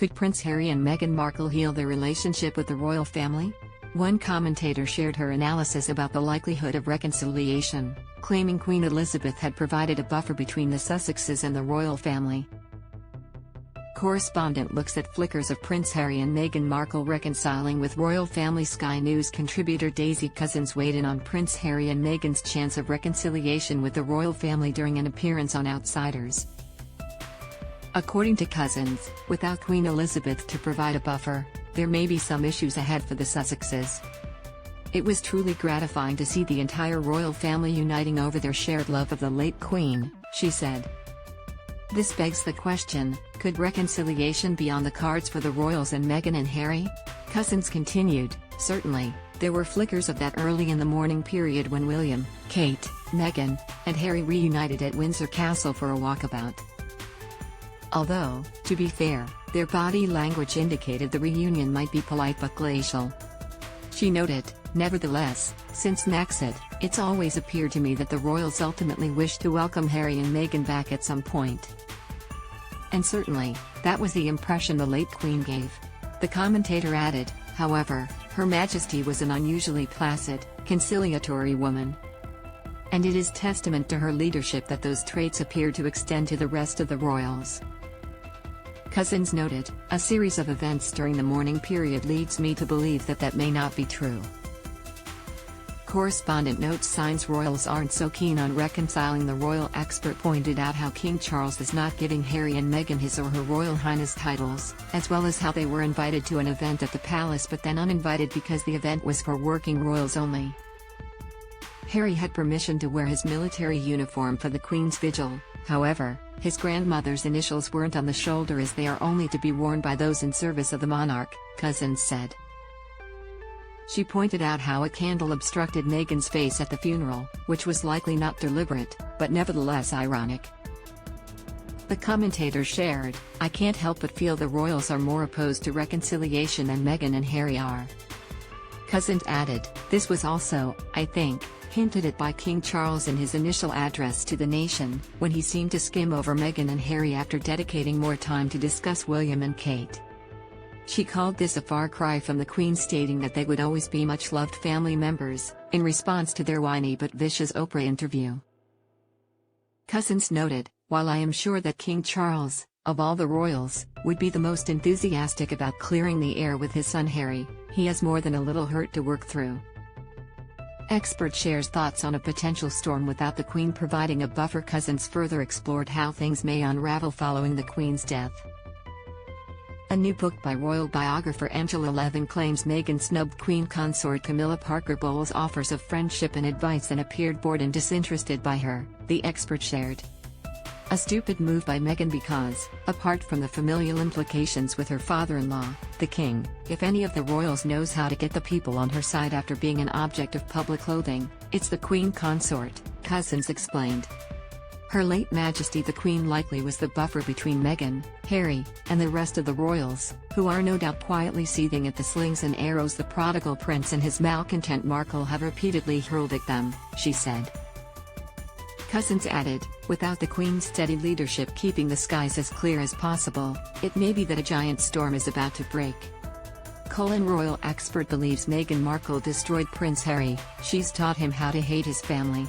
Could Prince Harry and Meghan Markle heal their relationship with the royal family? One commentator shared her analysis about the likelihood of reconciliation, claiming Queen Elizabeth had provided a buffer between the Sussexes and the royal family. Correspondent looks at flickers of Prince Harry and Meghan Markle reconciling with royal family. Sky News contributor Daisy Cousins weighed in on Prince Harry and Meghan's chance of reconciliation with the royal family during an appearance on Outsiders. According to Cousins, without Queen Elizabeth to provide a buffer, there may be some issues ahead for the Sussexes. It was truly gratifying to see the entire royal family uniting over their shared love of the late Queen, she said. This begs the question, could reconciliation be on the cards for the royals and Meghan and Harry? Cousins continued, certainly, there were flickers of that early in the morning period when William, Kate, Meghan, and Harry reunited at Windsor Castle for a walkabout. Although, to be fair, their body language indicated the reunion might be polite but glacial. She noted, nevertheless, since Brexit, it's always appeared to me that the royals ultimately wished to welcome Harry and Meghan back at some point. And certainly, that was the impression the late Queen gave. The commentator added, however, Her Majesty was an unusually placid, conciliatory woman. And it is testament to her leadership that those traits appear to extend to the rest of the royals. Cousins noted, a series of events during the morning period leads me to believe that that may not be true. Correspondent notes signs royals aren't so keen on reconciling. The royal expert pointed out how King Charles is not giving Harry and Meghan his or her Royal Highness titles, as well as how they were invited to an event at the palace but then uninvited because the event was for working royals only. Harry had permission to wear his military uniform for the Queen's vigil, however, his grandmother's initials weren't on the shoulder as they are only to be worn by those in service of the monarch, Cousins said. She pointed out how a candle obstructed Meghan's face at the funeral, which was likely not deliberate, but nevertheless ironic. The commentator shared, I can't help but feel the royals are more opposed to reconciliation than Meghan and Harry are. Cousins added, this was also, I think, hinted at by King Charles in his initial address to the nation, when he seemed to skim over Meghan and Harry after dedicating more time to discuss William and Kate. She called this a far cry from the Queen stating that they would always be much-loved family members, in response to their whiny but vicious Oprah interview. Cousins noted, while I am sure that King Charles, of all the royals, would be the most enthusiastic about clearing the air with his son Harry, he has more than a little hurt to work through. Expert shares thoughts on a potential storm without the Queen providing a buffer. Cousins further explored how things may unravel following the Queen's death. A new book by royal biographer Angela Levin claims Meghan snubbed Queen consort Camilla Parker Bowles' offers of friendship and advice and appeared bored and disinterested by her, the expert shared. A stupid move by Meghan because, apart from the familial implications with her father-in-law, the king, if any of the royals knows how to get the people on her side after being an object of public loathing, it's the Queen consort, Cousins explained. Her late Majesty the Queen likely was the buffer between Meghan, Harry, and the rest of the royals, who are no doubt quietly seething at the slings and arrows the prodigal prince and his malcontent Markle have repeatedly hurled at them, she said. Cousins added, without the Queen's steady leadership keeping the skies as clear as possible, it may be that a giant storm is about to break. Royal expert believes Meghan Markle destroyed Prince Harry, she's taught him how to hate his family.